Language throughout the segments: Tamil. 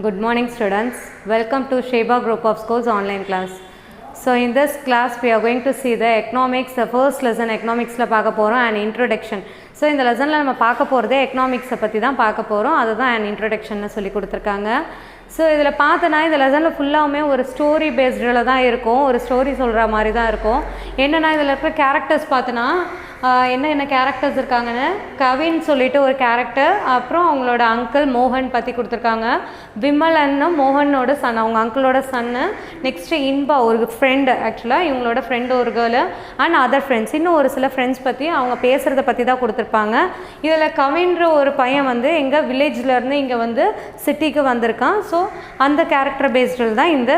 Good morning students. Welcome to Sheba Group of Schools online class. So in this class we are going to see the economics, the first lesson economics la paaka porom and introduction. So இந்த லெசனில் நம்ம பார்க்க போகிறது எக்கனாமிக்ஸை பற்றி தான் பார்க்க போகிறோம். அதுதான் அண்ட் இன்ட்ரடக்ஷன்னு சொல்லி கொடுத்துருக்காங்க. ஸோ இதில் பார்த்தோன்னா இந்த லெசனில் ஃபுல்லாகவுமே ஒரு ஸ்டோரி பேஸ்டில் தான் இருக்கும், ஒரு ஸ்டோரி சொல்கிற மாதிரி தான் இருக்கும். என்னென்னா இதில் இருக்கிற கேரக்டர்ஸ் பார்த்தோன்னா என்ன கேரக்டர்ஸ் இருக்காங்கன்னு, கவின் சொல்லிட்டு ஒரு கேரக்டர், அப்புறம் அவங்களோட அங்கிள் மோகன் பற்றி கொடுத்துருக்காங்க. விமலன்னு மோகனோட சன், அவங்க அங்கிளோட சன்னு. நெக்ஸ்ட்டு இன்பா ஒரு ஃப்ரெண்டு, ஆக்சுவலாக இவங்களோட ஃப்ரெண்டு ஒரு கேர்ளு அண்ட் அதர் ஃப்ரெண்ட்ஸ், இன்னும் ஒரு சில ஃப்ரெண்ட்ஸ் பற்றி அவங்க பேசுகிறத பற்றி தான் கொடுத்துருப்பாங்க. இதில் கவின்ற ஒரு பையன் வந்து எங்கள் வில்லேஜ்லேருந்து இங்கே வந்து சிட்டிக்கு வந்திருக்கான். ஸோ அந்த கேரக்டர் பேஸ்டில் தான் இந்த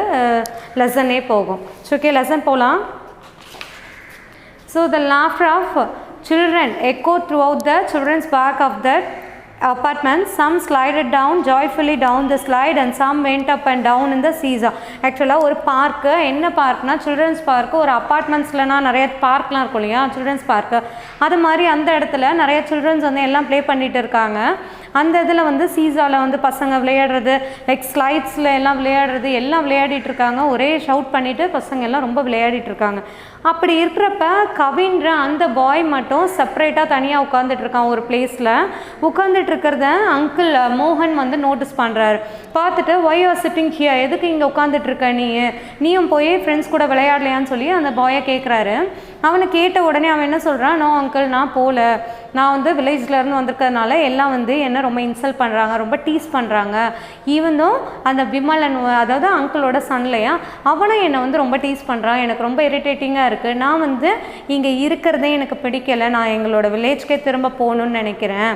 லெசனே போகும். ஓகே, லெசன் போகலாம். So the laughter of children echoed throughout the children's park of the apartment. Some slided down joyfully down the slide and some went up and down in the seesaw. ஆக்சுவலாக ஒரு பார்க்கு, என்ன பார்க்னா சில்ட்ரன்ஸ் பார்க்கு. ஒரு அப்பார்ட்மெண்ட்ஸ்லனா நிறைய பார்க்லாம் இருக்கும் இல்லையா, சில்ட்ரன்ஸ் பார்க்கு. அது மாதிரி அந்த இடத்துல நிறைய சில்ட்ரன்ஸ் வந்து எல்லாம் ப்ளே பண்ணிகிட்டு இருக்காங்க. அந்த இதில் வந்து சீசாவில் வந்து பசங்க விளையாடுறது, லைக் ஸ்லைட்ஸில் எல்லாம் விளையாடுறது, எல்லாம் விளையாடிட்டு இருக்காங்க. ஒரே ஷவுட் பண்ணிவிட்டு பசங்க எல்லாம் ரொம்ப விளையாடிட்டு இருக்காங்க. அப்படி இருக்கிறப்ப கவின்ற அந்த பாய் மட்டும் செப்பரேட்டாக தனியாக உட்காந்துட்டு இருக்கான் ஒரு பிளேஸில். உட்காந்துட்டு இருக்கிறத அங்கிள் மோகன் வந்து நோட்டீஸ் பண்ணுறாரு. பார்த்துட்டு ஒய் ஆர் சிட்டிங் ஹியர், எதுக்கு இங்கே உட்காந்துட்டு இருக்க நீயும் போய் ஃப்ரெண்ட்ஸ் கூட விளையாடலையான்னு சொல்லி அந்த பாயை கேட்குறாரு. அவனை கேட்ட உடனே அவன் என்ன சொல்கிறான், நோ அங்கிள் நான் போகல, நான் வந்து வில்லேஜ்லேருந்து வந்திருக்கிறதுனால எல்லாம் வந்து என்ன ரொம்ப இன்சல்ட் பண்ணுறாங்க, ரொம்ப டீஸ் பண்ணுறாங்க. ஈவனும் அந்த விமலன், அதாவது அங்கிளோட சன்லையா, அவனும் என்னை வந்து ரொம்ப டீஸ் பண்ணுறான், எனக்கு ரொம்ப இரிட்டேட்டிங்காக இருக்குது. நான் வந்து இங்கே இருக்கிறதே எனக்கு பிடிக்கலை, நான் எங்களோட வில்லேஜ்க்கே திரும்ப போகணுன்னு நினைக்கிறேன்.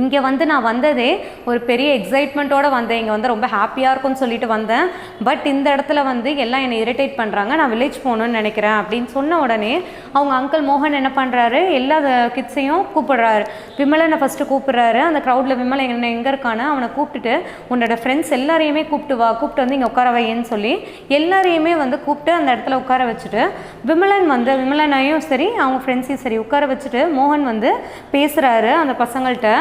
இங்கே வந்து நான் வந்ததே ஒரு பெரிய எக்ஸைட்மெண்ட்டோடு வந்தேன், இங்கே வந்து ரொம்ப ஹாப்பியாக இருக்கும்னு சொல்லிட்டு வந்தேன். பட் இந்த இடத்துல வந்து எல்லாம் என்னை இரிட்டேட் பண்ணுறாங்க, நான் வில்லேஜ் போகணுன்னு நினைக்கிறேன் அப்படின்னு சொன்ன உடனே அவங்க அங்கிள் மோகன் என்ன பண்ணுறாரு, எல்லா கிட்ஸையும் கூப்பிடுறாரு. விமலனை ஃபஸ்ட்டு கூப்பிட்றாரு. அந்த க்ரௌடில் விமலன் என்ன எங்கே இருக்கான்னு அவனை கூப்பிட்டுட்டு, உன்னோட ஃப்ரெண்ட்ஸ் எல்லாரையுமே கூப்பிட்டு வந்து இங்கே உட்கார வையன்னு சொல்லி எல்லாரையுமே வந்து கூப்பிட்டு அந்த இடத்துல உட்கார வச்சுட்டு, விமலனையும் சரி அவங்க ஃப்ரெண்ட்ஸையும் சரி உட்கார வச்சுட்டு மோகன் வந்து பேசுகிறாரு அந்த பசங்கள்கிட்ட.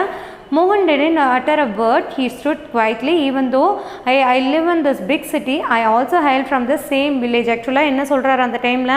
Mohan didn't utter a word. He stood quietly. Even though I live in this big city, I also hail from the same village. ஆக்சுவலாக என்ன சொல்கிறாரு அந்த டைமில்,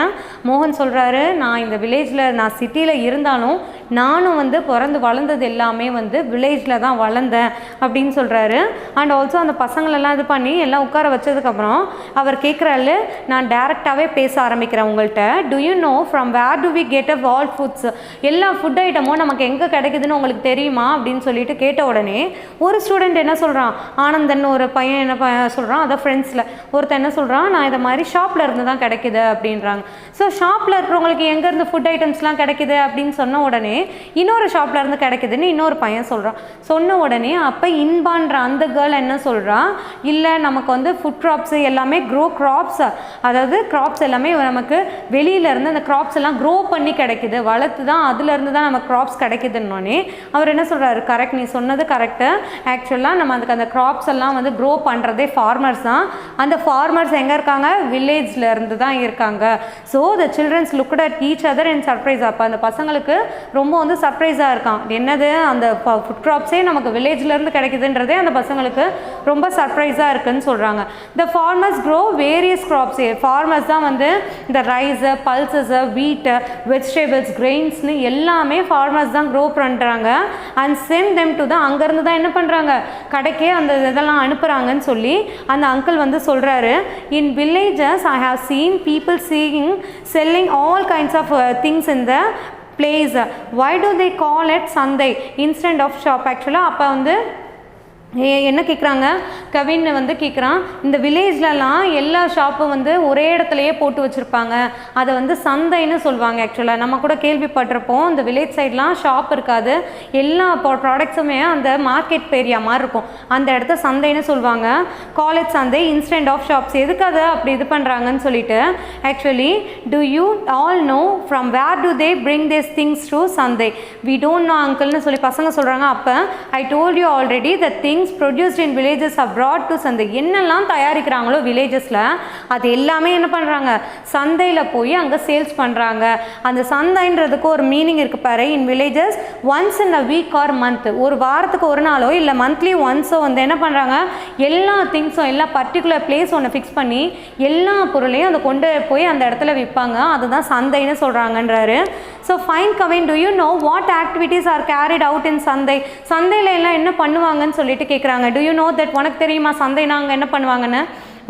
மோகன் சொல்கிறாரு, நான் இந்த வில்லேஜில், நான் சிட்டியில் இருந்தாலும் நானும் வந்து பிறந்து வளர்ந்தது எல்லாமே வந்து வில்லேஜில் தான் வளர்ந்தேன் அப்படின்னு சொல்கிறாரு. அண்ட் ஆல்சோ அந்த பசங்களெல்லாம் இது பண்ணி எல்லாம் உட்கார வச்சதுக்கப்புறம் அவர் கேட்குறாரு, நான் டேரெக்டாகவே பேச ஆரம்பிக்கிறேன் உங்கள்கிட்ட. Do you know from where do we get a all foods, எல்லா ஃபுட் ஐட்டமும் நமக்கு எங்கே கிடைக்குதுன்னு உங்களுக்கு தெரியுமா அப்படின்னு சொல்லிட்டு கேட்ட உடனே ஒரு ஸ்டூடெண்ட் என்ன சொல்கிறான், ஆனந்தன் ஒரு பையன் என்ன சொல்கிறான், அதை ஃப்ரெண்ட்ஸில் ஒருத்தர் என்ன சொல்கிறான், நான் இதை மாதிரி ஷாப்பில் இருந்து தான் கிடைக்குது அப்படின்றாங்க. ஸோ ஷாப்பில் இருக்கிறவங்களுக்கு எங்கேருந்து ஃபுட் ஐட்டம்ஸ்லாம் கிடைக்குது அப்படின்னு சொன்ன உடனே இன்னொரு ஷாப்பில் இருந்து கிடைக்குதுன்னு இன்னொரு பையன் சொல்கிறான். சொன்ன உடனே அப்போ இன்பான்ற அந்த கேர்ள் என்ன சொல்கிறா, இல்லை நமக்கு வந்து ஃபுட் க்ராப்ஸு எல்லாமே க்ராப்ஸ், அதாவது க்ராப்ஸ் எல்லாமே நமக்கு வெளியிலேருந்து அந்த க்ராப்ஸ் எல்லாம் க்ரோ பண்ணி கிடைக்குது, வளர்த்து தான் அதுலேருந்து தான் நமக்கு க்ராப்ஸ் கிடைக்குதுன்னொன்னே அவர் என்ன சொல்கிறாரு, கரெக்ட், நீ சொன்னது கரெக்டு. ஆக்சுவலாக நம்ம அதுக்கு அந்த க்ராப்ஸ் எல்லாம் வந்து க்ரோ பண்ணுறதே ஃபார்மர்ஸ் தான். அந்த ஃபார்மர்ஸ் எங்கே இருக்காங்க, வில்லேஜில் இருந்து தான் இருக்காங்க. So the childrens looked at each other in surprise. அப்போ அந்த பசங்களுக்கு ரொம்ப வந்து சர்ப்ரைஸாக இருக்கான். என்னது, அந்த ஃபுட் க்ராப்ஸே நமக்கு வில்லேஜ்லேருந்து கிடைக்குதுன்றதே அந்த பசங்களுக்கு ரொம்ப சர்ப்ரைஸாக இருக்குதுன்னு சொல்கிறாங்க. த farmers grow various crops. Farmers தான் வந்து இந்த ரைஸு, பல்சஸு, வீட்டு, வெஜிடபிள்ஸ், கிரெயின்ஸ்னு எல்லாமே ஃபார்மர்ஸ் தான் க்ரோ பண்ணுறாங்க. அண்ட் சென்ட் தெம் டு தான், அங்கேருந்து தான் என்ன பண்ணுறாங்க, கடைக்கே அந்த இதெல்லாம் அனுப்புகிறாங்கன்னு சொல்லி அந்த அங்கிள் வந்து சொல்கிறாரு. In villages I have seen people selling all kinds of things in the place. Why do they call it சந்தை instead of shop? ஆக்சுவலாக அப்போ வந்து என்ன கேட்குறாங்க, கவின் வந்து கேட்குறான், இந்த வில்லேஜ்லலாம் எல்லா ஷாப்பும் வந்து ஒரே இடத்துலையே போட்டு வச்சுருப்பாங்க, அதை வந்து சந்தைன்னு சொல்லுவாங்க. ஆக்சுவலாக நம்ம கூட கேள்விப்பட்டிருப்போம், இந்த வில்லேஜ் சைட்லாம் ஷாப் இருக்காது, எல்லா ப்ராடக்ட்ஸுமே அந்த மார்க்கெட் ஏரியா மாதிரி இருக்கும், அந்த இடத்த சந்தைன்னு சொல்லுவாங்க. காலேஜ் சந்தை இன்ஸ்டன்ட் ஆஃப் ஷாப்ஸ், எதுக்கு அதை அப்படி இது பண்ணுறாங்கன்னு சொல்லிட்டு. Actually do you all know from where do they bring this things to சந்தை? வி டோன்ட் நோ அங்கிள்னு சொல்லி பசங்க சொல்கிறாங்க. அப்போ I told you already the things produced in villages are brought to சந்தை. என்னெல்லாம் தயாரிக்கிறாங்களோ வில்லேஜஸில் அது எல்லாமே என்ன பண்ணுறாங்க, சந்தையில் போய் அங்கே சேல்ஸ் பண்ணுறாங்க. அந்த சந்தைன்றதுக்கு ஒரு மீனிங் இருக்குது பாரு. இன் villages once in a week or month, ஒரு வாரத்துக்கு ஒரு நாளோ இல்லை மந்த்லி ஒன்ஸோ வந்து என்ன பண்ணுறாங்க, எல்லா திங்ஸும் எல்லா பர்டிகுலர் பிளேஸ் ஒன்று ஃபிக்ஸ் பண்ணி எல்லா பொருளையும் அதை கொண்டு போய் அந்த இடத்துல விற்பாங்க. அதுதான் சந்தைன்னு சொல்கிறாங்கன்றாரு. So fine Kavin, do you know what activities are carried out in sandhai? சந்தையில் எல்லாம் என்ன பண்ணுவாங்கன்னு சொல்லிட்டு கேட்குறாங்க. டு யூ நோ தட், உனக்கு தெரியுமா சந்தைனா அங்கே என்ன பண்ணுவாங்கன்னு?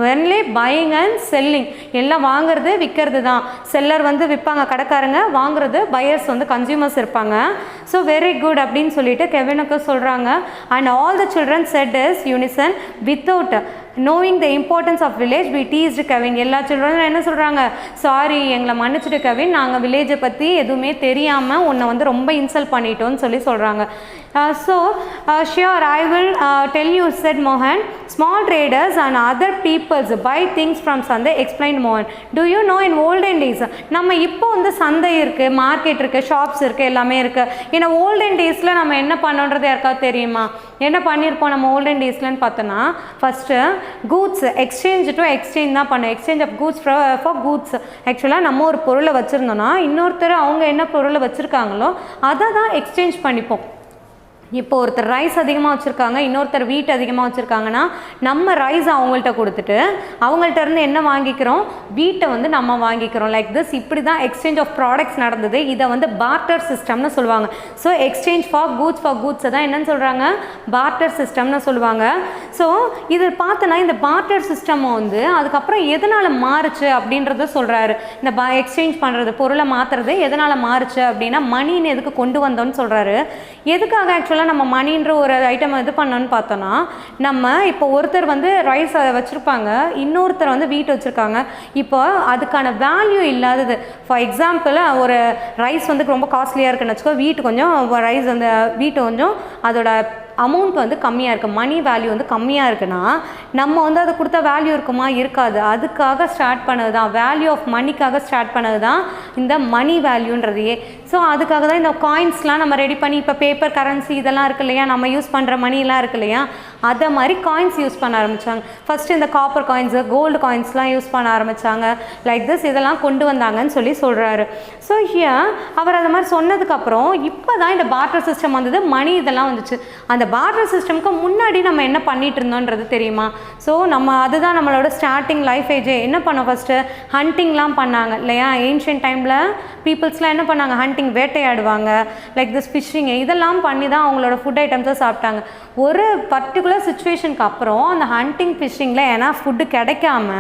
ஒன்லி பையிங் அண்ட் செல்லிங், எல்லாம் வாங்குறது விற்கிறது தான். செல்லர் வந்து விற்பாங்க, கடைக்காரங்க, வாங்குறது பையர்ஸ் வந்து கன்சியூமர்ஸ் இருப்பாங்க. ஸோ வெரி குட் அப்படின்னு சொல்லிட்டு கெவினுக்கு சொல்கிறாங்க. And all the children set is Unison without knowing the importance of village we teased Kevin. எல்லா சில்ட்ரனும் என்ன சொல்கிறாங்க, சாரி எங்களை மன்னிச்சுட்டு கெவின், நாங்கள் வில்லேஜை பற்றி எதுவுமே தெரியாமல் உன்னை வந்து ரொம்ப இன்சல்ட் பண்ணிட்டோன்னு சொல்கிறாங்க. So sure I will tell you said மோகன். Small traders and other peoples buy things from சந்தை எக்ஸ்பிளைன் மோகன். Do you know in olden days, நம்ம இப்போ வந்து சந்தை இருக்குது, மார்க்கெட் இருக்குது, ஷாப்ஸ் இருக்குது, எல்லாமே இருக்குது. ஏன்னா ஓல்டன் டேஸில் நம்ம என்ன பண்ணோன்றது யாருக்காவது தெரியுமா? என்ன பண்ணியிருப்போம் நம்ம ஓல்டன் டேஸ்லன்னு பார்த்தோன்னா, first goods exchange to exchange தான் பண்ணோம். Exchange of goods for goods. ஆக்சுவலாக நம்ம ஒரு பொருளை வச்சுருந்தோன்னா இன்னொருத்தர் அவங்க என்ன பொருளை வச்சுருக்காங்களோ அதை தான் எக்ஸ்சேஞ்ச் பண்ணிப்போம். இப்போ ஒருத்தர் ரைஸ் அதிகமாக வச்சுருக்காங்க, இன்னொருத்தர் வீட் அதிகமாக வச்சுருக்காங்கன்னா நம்ம ரைஸ் அவங்கள்ட்ட கொடுத்துட்டு அவங்கள்ட்ட இருந்து என்ன வாங்கிக்கிறோம், வீட்டை வந்து நம்ம வாங்கிக்கிறோம். லைக் திஸ், இப்படி தான் எக்ஸ்சேஞ்ச் ஆஃப் ப்ராடக்ட்ஸ் நடந்தது. இதை வந்து பார்ட்டர் சிஸ்டம்னு சொல்லுவாங்க. ஸோ எக்ஸ்சேஞ்ச் ஃபார் கூட்ஸை தான் என்னன்னு சொல்கிறாங்க, பார்ட்டர் சிஸ்டம்னு சொல்லுவாங்க. ஸோ இது பார்த்தோன்னா இந்த பார்ட்டர் சிஸ்டம் வந்து அதுக்கப்புறம் எதனால் மாறுச்சு அப்படின்றத சொல்கிறாரு. இந்த எக்ஸ்சேஞ்ச் பண்ணுறது, பொருளை மாற்றுறது எதனால் மாறுச்சு அப்படின்னா மணின்னு எதுக்கு கொண்டு வந்தோன்னு சொல்கிறாரு. எதுக்காக ஆக்சுவலாக நம்ம மணின்ற ஒரு ஐட்டம் இது பண்ணோன்னு பார்த்தோன்னா, நம்ம இப்போ ஒருத்தர் வந்து ரைஸ் வச்சுருப்பாங்க, இன்னொருத்தர் வந்து வீட் வச்சுருக்காங்க. இப்போ அதுக்கான வேல்யூ இல்லாதது. ஃபார் எக்ஸாம்பிள், ஒரு ரைஸ் வந்து ரொம்ப காஸ்ட்லியாக இருக்குன்னு வச்சுக்கோ, வீட்டு கொஞ்சம் ரைஸ் வந்து வீட்டு கொஞ்சம் அதோட அமௌண்ட் வந்து கம்மியாக இருக்குது, மணி வேல்யூ வந்து கம்மியாக இருக்குன்னா நம்ம வந்து அதை கொடுத்த வேல்யூ இருக்குமா, இருக்காது. அதுக்காக ஸ்டார்ட் பண்ணது தான், வேல்யூ ஆஃப் மணிக்காக ஸ்டார்ட் பண்ணது தான் இந்த மணி வேல்யூன்றதையே. ஸோ அதுக்காக தான் இந்த காயின்ஸ்லாம் நம்ம ரெடி பண்ணி, இப்போ பேப்பர் கரன்சி இதெல்லாம் இருக்கு இல்லையா, நம்ம யூஸ் பண்ணுற மணிலாம் இருக்கு இல்லையா, அதை மாதிரி காயின்ஸ் யூஸ் பண்ண ஆரம்பித்தாங்க. ஃபஸ்ட்டு இந்த காப்பர் காயின்ஸு, கோல்டு காயின்ஸ்லாம் யூஸ் பண்ண ஆரம்பித்தாங்க. லைக் திஸ், இதெல்லாம் கொண்டு வந்தாங்கன்னு சொல்கிறாரு. ஸோ ஹியர் அவர் அதை மாதிரி சொன்னதுக்கப்புறம் இப்போ தான் இந்த பார்ட்டர் சிஸ்டம் வந்தது, மணி இதெல்லாம் வந்துச்சு. அந்த பார்ட்டர் சிஸ்டம்க்கு முன்னாடி நம்ம என்ன பண்ணிட்டு இருந்தோன்றது தெரியுமா? ஸோ நம்ம அதுதான் நம்மளோட ஸ்டார்டிங் லைஃப் ஏஜே. என்ன பண்ணோம், ஃபஸ்ட்டு ஹண்டிங்லாம் பண்ணாங்க இல்லையா. ஏன்ஷியன்ட் டைமில் பீப்புள்ஸ்லாம் என்ன பண்ணாங்க, ஹண்டிங், வேட்டையாடுவாங்க. லைக் திஸ் ஃபிஷ்ஷிங், இதெல்லாம் பண்ணி தான் அவங்களோட ஃபுட் ஐட்டம்ஸை சாப்பிட்டாங்க. ஒரு பர்டிகுலர் சுச்சுவேஷனுக்கு அப்புறம் அந்த ஹண்டிங் ஃபிஷ்ஷிங்கில் ஏன்னா ஃபுட்டு கிடைக்காம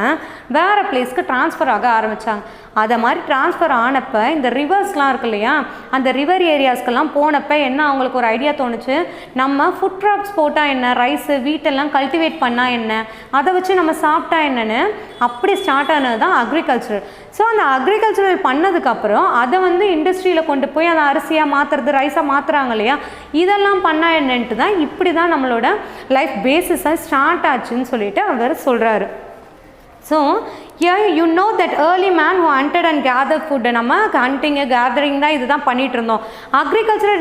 வேறு பிளேஸ்க்கு ட்ரான்ஸ்ஃபர் ஆக ஆரம்பித்தாங்க. அதை மாதிரி ட்ரான்ஸ்ஃபர் ஆனப்போ இந்த ரிவர்ஸ்லாம் இருக்கு இல்லையா, அந்த ரிவர் ஏரியாஸ்க்கெல்லாம் போனப்போ என்ன அவங்களுக்கு ஒரு ஐடியா தோணுச்சு, நம்ம ஃபுட் க்ராப்ஸ் போட்டால் என்ன, ரைஸு வீட்டெல்லாம் கல்டிவேட் பண்ணால் என்ன, அதை வச்சு நம்ம சாப்பிட்டா என்னன்னு அப்படி ஸ்டார்ட் ஆனது தான் அக்ரிகல்ச்சர். ஸோ அந்த அக்ரிகல்ச்சரல் பண்ணதுக்கப்புறம் அதை வந்து இண்டஸ்ட்ரியில் கொண்டு போய் அந்த அரிசியாக மாற்றுறது, ரைஸாக மாற்றுறாங்க இல்லையா, இதெல்லாம் பண்ணால் என்னன்ட்டு தான் இப்படி தான் நம்மளோட லைஃப் பேசிஸாக ஸ்டார்ட் ஆச்சுன்னு சொல்லிட்டு அவர் சொல்கிறாரு. So here you know that early man who hunted and gathered food, நம்ம hunting gathering தான் இதுதான் பண்ணிட்டு இருந்தோம். agriculture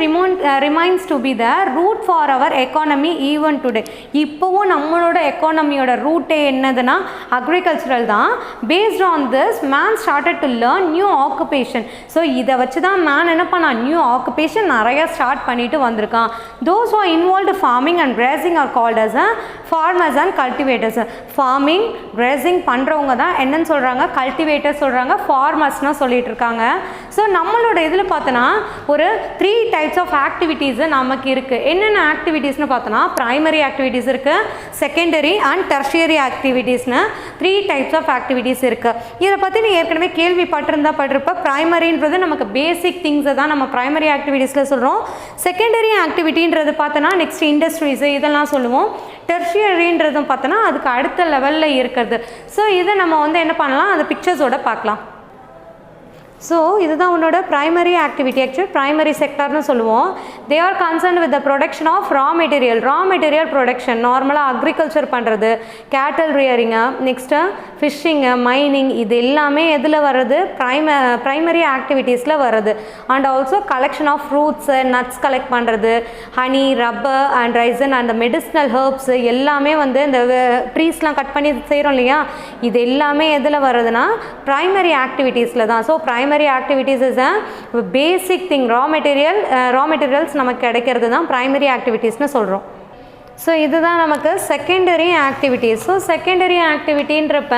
remains to be the root for our economy even today. இப்போவும் நம்மளோட எக்கானமியோட ரூட்டே என்னதுன்னா agricultural தான். based on this man started to learn new occupation. So இதை வச்சு தான் மேன் என்ன பண்ணா, நியூ ஆக்குபேஷன் நிறையா ஸ்டார்ட் பண்ணிட்டு வந்திருக்கான். those who are involved farming and grazing are called as farmers and cultivators. farming grazing பண்ணுறவங்க தான் என்னன்னு சொல்கிறாங்க, கல்டிவேட்டர் சொல்கிறாங்க, ஃபார்மர்ஸ்னால் சொல்லிட்டு இருக்காங்க. ஸோ நம்மளோட இதில் பார்த்தோன்னா ஒரு 3 types ஆஃப் ஆக்டிவிட்டீஸு நமக்கு இருக்குது. என்னென்ன ஆக்டிவிட்டீஸ்னு பார்த்தோன்னா, ப்ரைமரி ஆக்டிவிட்டீஸ் இருக்குது, செகண்டரி அண்ட் டெர்ஷியரி ஆக்டிவிட்டீஸ்னு 3 types ஆஃப் ஆக்டிவிட்டீஸ் இருக்குது. இதை பற்றி நீ ஏற்கனவே கேள்விப்பட்டிருப்ப. ப்ரைமரின்றது நமக்கு பேசிக் திங்ஸை தான் நம்ம ப்ரைமரி ஆக்டிவிட்டீஸில் சொல்கிறோம். செகண்டரி ஆக்டிவிட்டின்றது பார்த்தோன்னா நெக்ஸ்ட் இண்டஸ்ட்ரீஸு இதெல்லாம் சொல்லுவோம். டெர்ஷியரின்றதும் பார்த்தோன்னா அதுக்கு அடுத்த லெவலில் இருக்கிறது. ஸோ இதை நம்ம வந்து என்ன பண்ணலாம், அந்த பிக்சர்ஸோட பார்க்கலாம். ஸோ இதுதான் உன்னோட ப்ரைமரி ஆக்டிவிட்டி. ஆக்சுவலி ப்ரைமரி செக்டார்னு சொல்லுவோம். They are concerned with the production of raw material production. நார்மலாக அக்ரிகல்ச்சர் பண்ணுறது, கேட்டல் ரியரிங்கு, நெக்ஸ்ட்டு ஃபிஷ்ஷிங்கு, மைனிங், இது எல்லாமே எதில் வர்றது? ப்ரைமரி ஆக்டிவிட்டீஸில் வருது. And also collection of fruits, nuts collect பண்ணுறது, honey, rubber and resin and medicinal herbs எல்லாமே வந்து இந்த ட்ரீஸ்லாம் கட் பண்ணி செய்கிறோம் இல்லையா, இது எல்லாமே எதில் வருதுன்னா ப்ரைமரி ஆக்டிவிட்டீஸில் தான். So primary activities is a basic thing. raw materials நமக்கு கிடைக்கிறது தான் primary activitiesனு சொல்கிறோம். ஸோ இதுதான் நமக்கு செகண்டரி ஆக்டிவிட்டீஸ். ஸோ செகண்டரி ஆக்டிவிட்டின்றப்ப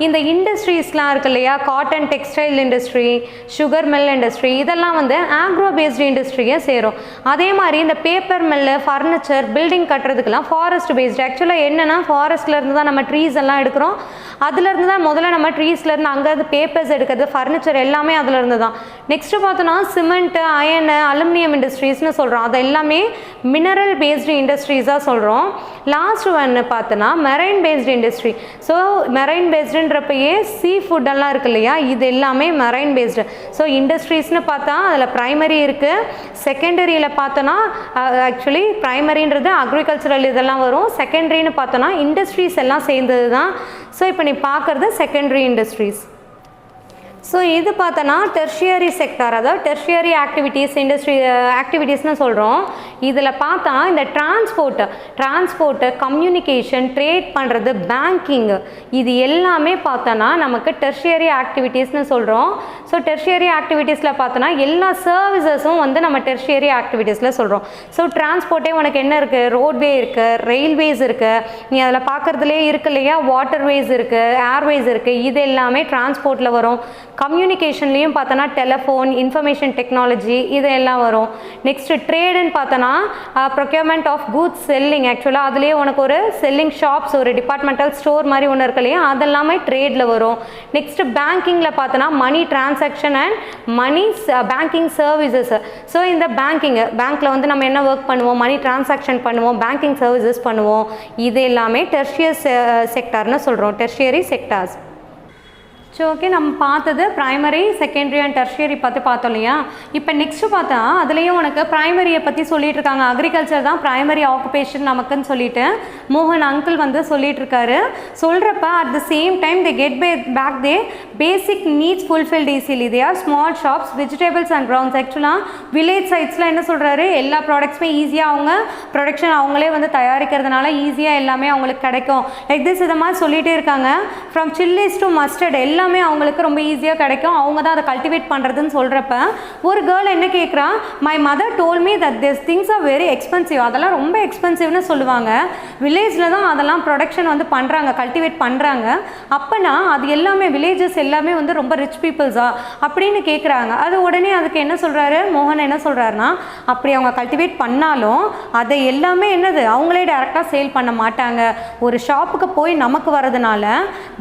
இந்த இண்டஸ்ட்ரீஸ்லாம் இருக்கு இல்லையா, cotton textile industry, sugar mill industry, இதெல்லாம் வந்து ஆக்ரோ பேஸ்டு இண்டஸ்ட்ரியை சேரும். அதே மாதிரி இந்த பேப்பர் மில்லு, ஃபர்னிச்சர், பில்டிங் கட்டுறதுக்கெல்லாம் ஃபாரஸ்ட் பேஸ்டு. ஆக்சுவலாக என்னென்னா ஃபாரஸ்ட்லேருந்து தான் நம்ம ட்ரீஸ் எல்லாம் எடுக்கிறோம். அதுலேருந்து தான் முதல்ல நம்ம ட்ரீஸ்லேருந்து அங்கேருந்து பேப்பர்ஸ் எடுக்கிறது, ஃபர்னிச்சர் எல்லாமே அதுலேருந்து தான். நெக்ஸ்ட்டு பார்த்தோன்னா சிமெண்ட்டு, அயனு, அலுமினியம் இண்டஸ்ட்ரீஸ்னு சொல்கிறோம். அது எல்லாமே மினரல் பேஸ்டு இண்டஸ்ட்ரீஸாக சொல்கிறோம். லாஸ்ட் ஒன்று பார்த்தோன்னா marine based industry. So marine பேஸ்டுன்றப்பயே சீ ஃபுட்டெல்லாம் இருக்கு இல்லையா, இது எல்லாமே மெரைன் பேஸ்டு. ஸோ இண்டஸ்ட்ரீஸ்னு பார்த்தா அதில் ப்ரைமரி இருக்குது. செகண்டரியில் பார்த்தோன்னா ஆக்சுவலி ப்ரைமரின்றது அக்ரிகல்ச்சரல் இதெல்லாம் வரும். செகண்டரின்னு பார்த்தோன்னா இண்டஸ்ட்ரீஸ் எல்லாம் சேர்ந்தது தான். ஸோ இப்போ நீ பார்க்குறது செகண்டரி இண்டஸ்ட்ரீஸ். ஸோ இது பார்த்தோன்னா டெர்ஷியரி செக்டார், அதாவது டெர்ஷியரி ஆக்டிவிட்டீஸ் ஆக்டிவிட்டீஸ்னு சொல்கிறோம். இதில் பார்த்தா இந்த டிரான்ஸ்போர்ட்டு, கம்யூனிகேஷன், ட்ரேட் பண்ணுறது, பேங்கிங்கு, இது எல்லாமே பார்த்தோன்னா நமக்கு டெர்ஷியரி ஆக்டிவிட்டீஸ்னு சொல்கிறோம். ஸோ டெர்ஷியரி ஆக்டிவிட்டீஸில் பார்த்தோன்னா எல்லா சர்வீசஸும் வந்து நம்ம டெர்ஷியரி ஆக்டிவிட்டீஸில் சொல்கிறோம். ஸோ டிரான்ஸ்போர்ட்டே உனக்கு என்ன இருக்குது? ரோட்வே இருக்குது, ரயில்வேஸ் இருக்குது, நீ அதில் பார்க்குறதுலே இருக்கு இல்லையா, வாட்டர்வேஸ் இருக்குது, ஏர்வேஸ் இருக்குது, இது எல்லாமே டிரான்ஸ்போர்ட்டில் வரும். கம்யூனிகேஷன்லேயும் பார்த்தோன்னா டெலிஃபோன், இன்ஃபர்மேஷன் டெக்னாலஜி, இது எல்லாம் வரும். நெக்ஸ்ட்டு ட்ரேடுன்னு பார்த்தோன்னா ப்ரொக்யூர்மெண்ட் ஆஃப் கூட்ஸ் செல்லிங். ஆக்சுவலாக அதுலேயே உனக்கு ஒரு செல்லிங் ஷாப்ஸ், ஒரு டிபார்ட்மெண்டல் ஸ்டோர் மாதிரி ஒன்று இருக்கு இல்லையா, அதெல்லாமே ட்ரேடில் வரும். நெக்ஸ்ட்டு பேங்கிங்கில் பார்த்தோன்னா money transaction and money banking services. So இந்த பேங்க்கில் வந்து நம்ம என்ன ஒர்க் பண்ணுவோம்? மணி டிரான்சாக்ஷன் பண்ணுவோம், பேங்கிங் சர்வீசஸ் பண்ணுவோம். இது எல்லாமே டெர்ஷியர் செக்டார்னு சொல்கிறோம், டெர்ஷியரி செக்டார்ஸ். ஸோ ஓகே, நம்ம பார்த்தது ப்ரைமரி, செகண்டரி அண்ட் டெர்ஷியரி பற்றி பார்த்தோம் இல்லையா. இப்போ நெக்ஸ்ட்டு பார்த்தா அதுலேயும் உனக்கு ப்ரைமரியை பற்றி சொல்லிட்டு இருக்காங்க. அக்ரிகல்ச்சர் தான் ப்ரைமரி ஆக்குபேஷன் நமக்குன்னு சொல்லிட்டு மோகன் அங்கிள் வந்து சொல்லிட்டு இருக்காரு. சொல்கிறப்ப at the same time they get back they basic needs fulfilled easily. They are small shops, vegetables and grounds. ஆக்சுவலாக வில்லேஜ் சைட்ஸில் என்ன சொல்கிறாரு, எல்லா ப்ராடக்ட்ஸுமே ஈஸியாக அவங்க ப்ரொடக்ஷன் அவங்களே வந்து தயாரிக்கிறதுனால ஈஸியாக எல்லாமே அவங்களுக்கு கிடைக்கும். லைக் திஸ் இதை மாதிரி சொல்லிகிட்டே இருக்காங்க. ஃப்ரம் சில்லிஸ் டு மஸ்டர்ட் எல்லாமே அவங்களுக்கு ரொம்ப ஈஸியாக கிடைக்கும். அவங்க தான் அதை கல்டிவேட் பண்ணுறதுன்னு சொல்கிறப்ப ஒரு கேர்ள் என்ன கேட்குறா, my mother told me that this things are very expensive. அதெல்லாம் ரொம்ப எக்ஸ்பென்சிவ்னு சொல்லுவாங்க. வில்லேஜில் தான் அதெல்லாம் ப்ரொடக்ஷன் வந்து பண்ணுறாங்க, கல்டிவேட் பண்ணுறாங்க. அப்போனா அது எல்லாமே வில்லேஜஸ் எல்லாமே வந்து ரொம்ப ரிச் பீப்புள்ஸா அப்படின்னு கேட்குறாங்க. அது உடனே அதுக்கு என்ன சொல்கிறாரு மோகன், என்ன சொல்கிறாருன்னா, அப்படி அவங்க கல்டிவேட் பண்ணாலும் அதை எல்லாமே என்னது அவங்களே டைரெக்டாக சேல் பண்ண மாட்டாங்க. ஒரு ஷாப்புக்கு போய் நமக்கு வரதுனால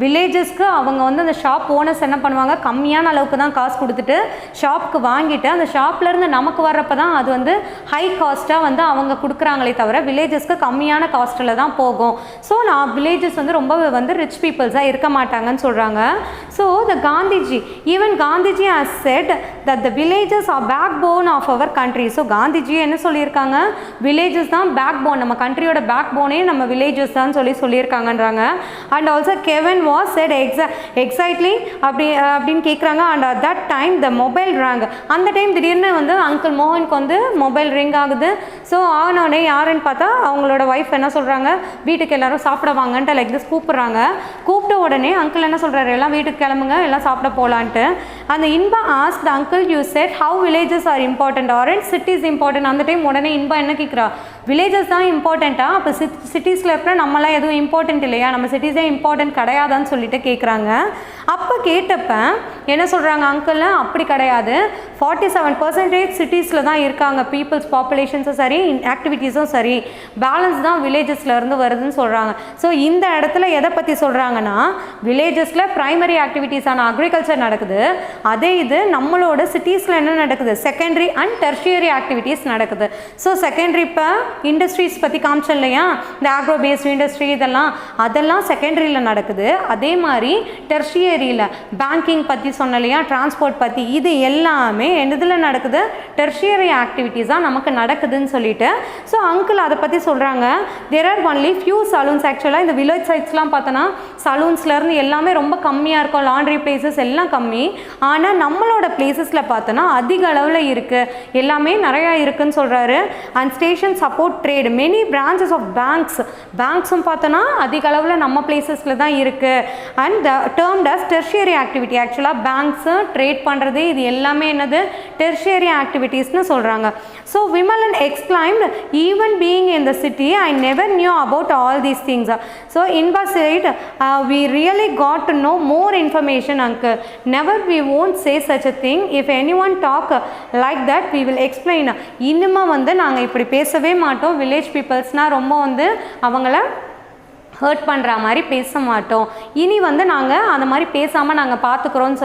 வில்லேஜஸ்க்கு அவங்க வந்து அந்த ஷாப் ஓனர்ஸ் என்ன பண்ணுவாங்க, கம்மியான அளவுக்கு தான் காசு கொடுத்துட்டு ஷாப்புக்கு வாங்கிட்டு அந்த ஷாப்லேருந்து நமக்கு வர்றப்ப தான் அது வந்து ஹை காஸ்ட்டாக வந்து அவங்க கொடுக்குறாங்களே தவிர வில்லேஜஸ்க்கு கம்மியான காஸ்ட்டில் தான் போகும். ஸோ நான் வில்லேஜஸ் வந்து ரொம்ப வந்து ரிச் பீப்புள்ஸாக இருக்க மாட்டாங்கன்னு சொல்கிறாங்க. So the Gandhiji, even Gandhiji has said that the villages are backbone of our country. So Gandhiji என்ன சொல்லியிருக்காங்க, வில்லேஜஸ் தான் பேக் போன், நம்ம கண்ட்ரியோட பேக் போனே நம்ம வில்லேஜஸ் தான் சொல்லியிருக்காங்கன்றாங்க. And also Kevin was said exactly அப்படின்னு கேட்குறாங்க. And at that time the mobile rang. அந்த டைம் திடீர்னு வந்து அங்கிள் மோகனுக்கு வந்து மொபைல் ரிங் ஆகுது. ஸோ ஆனோடனே யாருன்னு பார்த்தா அவங்களோட ஒய்ஃப் என்ன சொல்கிறாங்க, வீட்டுக்கு எல்லோரும் சாப்பிட வாங்கன்ட்டு லைக் திஸ் கூப்பிட்றாங்க. கூப்பிட்ட உடனே அங்கிள் என்ன சொல்கிறாரு, எல்லாம் வீட்டுக்கு கிளம்புங்க, எல்லாம் சாப்பிட போகலான்ட்டு. அந்த Inba ask the uncle, you said how villages are important are and cities important. அந்த டைம் உடனே இன்பா என்ன கேட்குறா, வில்லேஜஸ் தான் இம்பார்ட்டண்ட்டா, அப்போ சிட்டிஸில் இருக்கிற நம்மளாம் எதுவும் இம்பார்ட்டன்ட் இல்லையா, நம்ம சிட்டிஸே இம்பார்ட்டன்ட் கிடையாதான்னு சொல்லிட்டு கேட்குறாங்க. அப்போ கேட்டப்ப என்ன சொல்கிறாங்க அங்கிள், அப்படி கிடையாது, 47% சிட்டிஸில் தான் இருக்காங்க, பீப்புள்ஸ் பாப்புலேஷன்ஸும் சரி ஆக்டிவிட்டீஸும் சரி, பேலன்ஸ் தான் வில்லேஜஸில் இருந்து வருதுன்னு சொல்கிறாங்க. ஸோ இந்த இடத்துல எதை பற்றி சொல்கிறாங்கன்னா, வில்லேஜஸில் ப்ரைமரி ஆக்டிவிட்டீஸான அக்ரிகல்ச்சர் நடக்குது. அதே இது நம்மளோட சிட்டிஸில் என்ன நடக்குது, செகண்டரி அண்ட் டெர்ஷியரி ஆக்டிவிட்டீஸ் நடக்குது. ஸோ செகண்டரி இப்போ இண்டஸ்ட்ரீஸ் பற்றி காமிச்சோம் இல்லையா, இந்த ஆக்ரோ பேஸ்ட் இண்டஸ்ட்ரி அதெல்லாம் செகண்டரியில் நடக்குது. அதே மாதிரி டெர்ஷியரியில் பேங்கிங் பற்றி சொன்ன இல்லையா, டிரான்ஸ்போர்ட் பற்றி, இது எல்லாமே எதில் நடக்குது, டெர்ஷியரி ஆக்டிவிட்டீஸ் தான் நமக்கு நடக்குதுன்னு சொல்லிட்டு. ஸோ அங்கிள் அதை பற்றி சொல்கிறாங்க. There are only few saloons. ஆக்சுவலாக இந்த வில்லேஜ் சைட்ஸ்லாம் பார்த்தோன்னா சலூன்ஸ்லேருந்து எல்லாமே ரொம்ப கம்மியாக இருக்கும், லாண்ட்ரி பிளேசஸ் எல்லாம் கம்மி. ஆனால் நம்மளோட பிளேசஸில் பார்த்தோன்னா அதிக அளவில் இருக்குது, எல்லாமே நிறையா இருக்குதுன்னு சொல்கிறாரு. And station support trade many branches of பேங்க்ஸும் பார்த்தோன்னா அதிக அளவில் நம்ம பிளேசஸில் தான் இருக்குது. And termed as tertiary activity. ஆக்சுவலாக பேங்க்ஸு ட்ரேட் பண்ணுறது இது எல்லாமே என்னது, டெர்ஷியரி ஆக்டிவிட்டீஸ்னு சொல்கிறாங்க. So Vimalan explained, even being in the city I never knew about all these things. So Inba said, we really got to know more information uncle. Never we won't say such a thing. If anyone talk like that we will explain. இன்னுமா வந்து நாங்கள் இப்படி பேசவே மாட்டோம். வில்லேஜ் பீப்புள்ஸ்னால் ரொம்ப வந்து அவங்கள ஹர்ட் பண்ணுற மாதிரி பேச மாட்டோம். இனி வந்து நாங்கள் அந்த மாதிரி பேசாமல் நாங்கள் பார்த்துக்குறோன்னு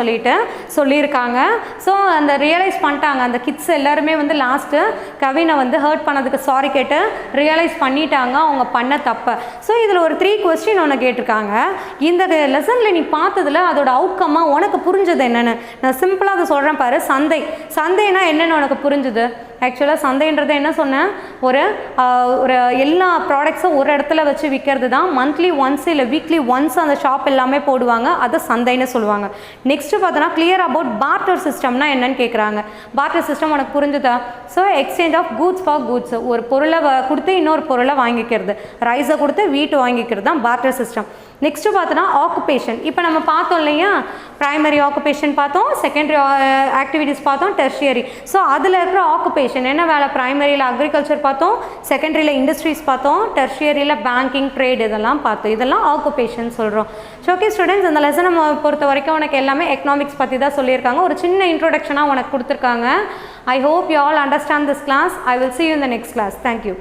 சொல்லியிருக்காங்க. ஸோ அந்த ரியலைஸ் பண்ணிட்டாங்க அந்த கிட்ஸ் எல்லாருமே வந்து லாஸ்ட்டு கவினை வந்து ஹர்ட் பண்ணதுக்கு சாரி கேட்டு ரியலைஸ் பண்ணிட்டாங்க அவங்க பண்ண தப்பை. ஸோ இதில் ஒரு 3 கொஸ்டின் ஒன்று கேட்டிருக்காங்க. இந்த லெசனில் நீ பார்த்ததில் அதோட அவுட்கம்மாக உனக்கு புரிஞ்சது என்னென்னு நான் சிம்பிளாக அதை சொல்கிறேன் பாரு. சந்தைனா என்னென்னு உனக்கு புரிஞ்சுது? ஆக்சுவலாக சந்தைன்றது என்ன சொன்னேன், ஒரு எல்லா ப்ராடக்ட்ஸும் ஒரு இடத்துல வச்சு விற்கிறது தான். மந்த்லி ஒன்ஸ் இல்லை வீக்லி ஒன்ஸ் அந்த ஷாப் எல்லாமே போடுவாங்க, அதை சந்தைன்னு சொல்லுவாங்க. நெக்ஸ்ட்டு பார்த்தோன்னா கிளியர் அபவுட் பார்ட்டர் சிஸ்டம்னா என்னன்னு கேட்குறாங்க. பார்ட்டர் சிஸ்டம் உனக்கு புரிஞ்சுதா? So exchange of goods for goods, ஒரு பொருளை கொடுத்து இன்னொரு பொருளை வாங்கிக்கிறது, ரைஸை கொடுத்து வீட்டு வாங்கிக்கிறது தான் பார்ட்டர் சிஸ்டம். நெக்ஸ்ட்டு பார்த்தோன்னா ஆக்குபேஷன். இப்போ நம்ம பார்த்தோம் இல்லையா, ப்ரைமரி ஆக்குபேஷன் பார்த்தோம், செகண்டரி ஆக்டிவிட்டீஸ் பார்த்தோம், டெர்ஷியரி. ஸோ அதில் இருக்கிற ஆக்குபேஷன் என்ன வேலை, ப்ரைமரியில் அக்ரிகல்ச்சர் பார்த்தோம், செகண்டரியில் இண்டஸ்ட்ரீஸ் பார்த்தோம், டெர்ஷியரியில் பேங்கிங் ட்ரேட் இதெல்லாம் பார்த்தோம். இதெல்லாம் ஆக்குபேஷன் சொல்கிறோம். ஸோ ஓகே ஸ்டூடெண்ட்ஸ், இந்த லெசனை பொறுத்த வரைக்கும் உனக்கு எல்லாமே எக்கனாமிக்ஸ் பற்றி தான் சொல்லியிருக்காங்க. ஒரு சின்ன இன்ட்ரோடக்ஷனாக உனக்கு கொடுத்துருக்காங்க. I hope you all understand this class. I will see you in the next class. Thank you.